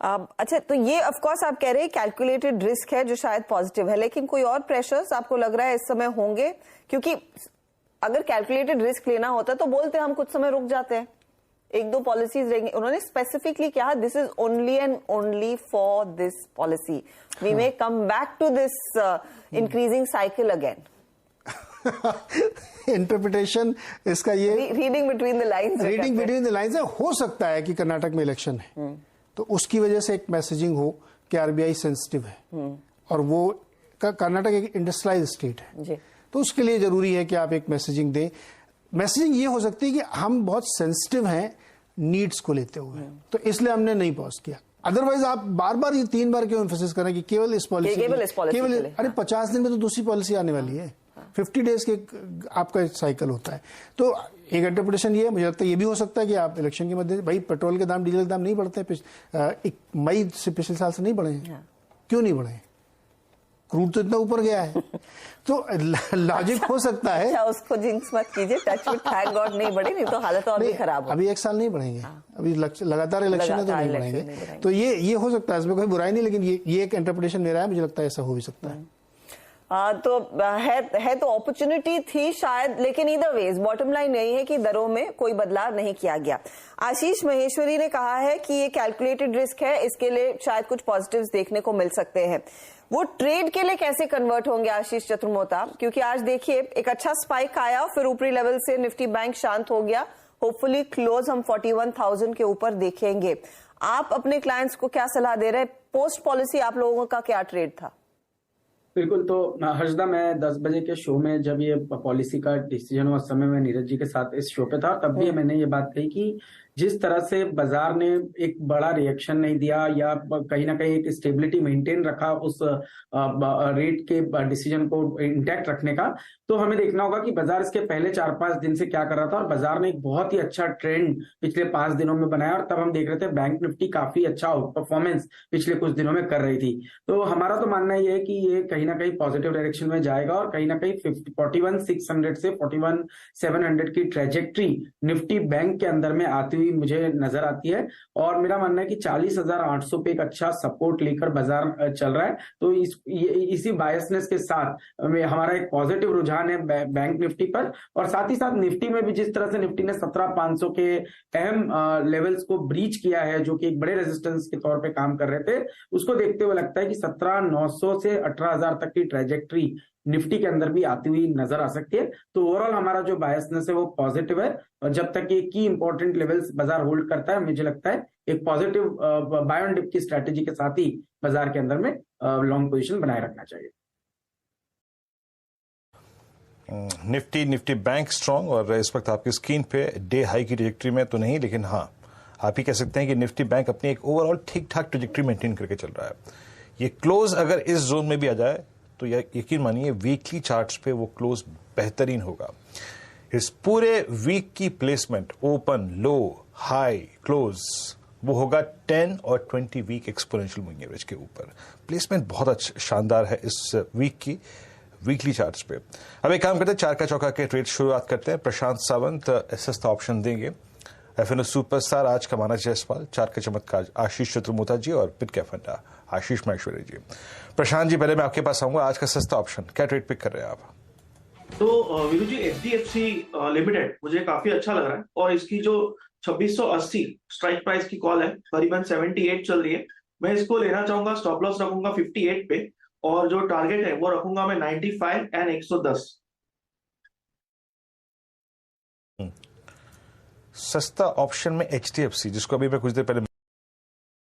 अच्छा, तो ये ऑफ कोर्स आप कह रहे हैं कैलकुलेटेड रिस्क है जो शायद पॉजिटिव है, लेकिन कोई और प्रेशर्स आपको लग रहा है इस समय होंगे? क्योंकि अगर कैलकुलेटेड रिस्क लेना होता तो बोलते हम कुछ समय रुक जाते हैं, एक दो पॉलिसीज रहेंगे। उन्होंने स्पेसिफिकली कहा this is only and only for this policy, we may come back to this increasing cycle again. Interpretation इसका ये रीडिंग बिटवीन द लाइन्स है। हो सकता है कि कर्नाटक में इलेक्शन है तो उसकी वजह से एक मैसेजिंग हो कि आरबीआई सेंसिटिव है और वो कर्नाटक एक इंडस्ट्रियलाइज स्टेट है जी। तो उसके लिए जरूरी है कि आप एक मैसेजिंग दें। मैसेजिंग ये हो सकती है कि हम बहुत सेंसिटिव हैं नीड्स को लेते हुए, तो इसलिए हमने नहीं पॉज किया। अदरवाइज आप बार बार ये 3 बार क्यों एम्फेसिस करें कि केवल इस पॉलिसी केवल अरे 50 दिन में तो दूसरी पॉलिसी आने वाली है। 50 डेज के आपका साइकिल होता है। तो एक इंटरप्रिटेशन ये है, मुझे लगता है ये भी हो सकता है कि आप इलेक्शन के मध्य भाई पेट्रोल के दाम, डीजल के दाम नहीं बढ़ते, मई से पिछले साल से नहीं बढ़े हैं। क्यों नहीं बढ़े? क्रूड तो इतना ऊपर गया है। तो लॉजिक हो सकता है। अच्छा, उसको जिंक्स मत कीजिए, टच विद थैंक गॉड नहीं बढ़े, नहीं तो हालत और भी खराब हो। अभी 1 साल नहीं बढ़ेंगे। अभी लगातार इलेक्शन है तो नहीं बढ़ेंगे। तो ये हो सकता है, इसमें कोई बुराई नहीं, लेकिन ये एक इंटरप्रिटेशन मेरा है, मुझे लगता है ऐसा हो भी सकता है। तो है तो अपॉर्चुनिटी थी शायद, लेकिन ईदर वेज बॉटम लाइन यही है कि दरों में कोई बदलाव नहीं किया गया। आशीष महेश्वरी ने कहा है कि ये कैलकुलेटेड रिस्क है, इसके लिए शायद कुछ पॉजिटिव्स देखने को मिल सकते हैं। वो ट्रेड के लिए कैसे कन्वर्ट होंगे आशीष चतुर्मोता? क्योंकि आज देखिए एक अच्छा स्पाइक आया, फिर ऊपरी लेवल से निफ्टी बैंक शांत हो गया, होपफुली क्लोज हम 41,000 के ऊपर देखेंगे। आप अपने क्लाइंट्स को क्या सलाह दे रहे हैं? पोस्ट पॉलिसी आप लोगों का क्या ट्रेड था? बिल्कुल, तो हर्षदा, मैं 10 बजे के शो में जब ये पॉलिसी का डिसीजन हुआ, समय मैं नीरज जी के साथ इस शो पे था, तब भी मैंने ये बात कही कि जिस तरह से बाजार ने एक बड़ा रिएक्शन नहीं दिया या कहीं ना कहीं एक स्टेबिलिटी मेंटेन रखा उस रेट के डिसीजन को इंटैक्ट रखने का, तो हमें देखना होगा कि बाजार इसके पहले 4-5 दिन से क्या कर रहा था। और बाजार ने एक बहुत ही अच्छा ट्रेंड पिछले 5 दिनों में बनाया और तब हम देख रहे थे बैंक निफ्टी काफी अच्छा परफॉर्मेंस पिछले कुछ दिनों में कर रही थी। तो हमारा तो मानना ये है कि ये कहीं ना कहीं पॉजिटिव डायरेक्शन में जाएगा और कहीं ना कहीं 41,600 से 41,700 की ट्रेजेक्ट्री निफ्टी बैंक के अंदर में आती हुई मुझे नजर आती है। और मेरा मानना है कि 40,800 पे एक अच्छा सपोर्ट लेकर बाजार चल रहा है। तो इसी बायसनेस के साथ हमारा एक पॉजिटिव रुझान है बैंक निफ्टी पर, और साथ ही साथ निफ्टी में भी जिस तरह से निफ्टी ने 17,500 के अहम लेवल्स को ब्रीच किया है, जो कि एक बड़े रेजिस्टेंस के तौर पे काम कर रहे थे, उसको देखते हुए लगता है कि 17,900 से 18,000 तक की ट्रेजेक्ट्री निफ्टी के अंदर भी आती हुई नजर आ सकती है। तो ओवरऑल हमारा जो बायसनेस है वो पॉजिटिव है, और जब तक ये की इंपॉर्टेंट लेवल्स बाजार होल्ड करता है, मुझे लगता है एक पॉजिटिव बाय ऑन डिप की स्ट्रेटेजी के साथ ही बाजार के अंदर में लॉन्ग पोजीशन बनाए रखना चाहिए। निफ्टी बैंक स्ट्रांग, और इस वक्त आपकी स्क्रीन पे डे हाई की ट्रेजेक्ट्री में तो नहीं, लेकिन हाँ आप ही कह सकते हैं कि निफ्टी बैंक अपनी एक ओवरऑल ठीक ठाक ट्रेजेक्ट्री मेंटेन करके चल रहा है। ये क्लोज अगर इस जोन में भी आ जाए तो यकीन मानिए वीकली चार्ट्स पे वो क्लोज बेहतरीन होगा। इस पूरे वीक की प्लेसमेंट ओपन, लो, हाई, क्लोज वो होगा 10 और 20 वीक एक्सपोनेंशियल मूविंग एवरेज के ऊपर। प्लेसमेंट बहुत अच्छा शानदार है इस वीक की वीकली चार्ट्स पे। अब एक काम करते हैं, चार का चौका के ट्रेड शुरुआत करते हैं। प्रशांत सावंत सस्ता ऑप्शन देंगे, एफएनओ सुपरस्टार आज कमाना जायसवाल, चार के चमत्कार आशीष चतुर्मोता जी और पिट के फंडा आशीष महेश्वरी जी। प्रशांत जी, पहले मैं आपके पास आऊंगा, आज का सस्ता ऑप्शन क्या ट्रेड पिक कर रहे हैं आप? तो वीरू जी, एचडीएफसी लिमिटेड मुझे काफी अच्छा लग रहा है, और इसकी जो 2680 स्ट्राइक प्राइस की कॉल है करीबन 78 चल रही है। मैं इसको लेना चाहूंगा, स्टॉप लॉस रखूंगा 58 पे, और जो टारगेट है वो रखूंगा मैं 95 एंड 110। सस्ता ऑप्शन में एचडीएफसी, जिसको अभी मैं कुछ देर पहले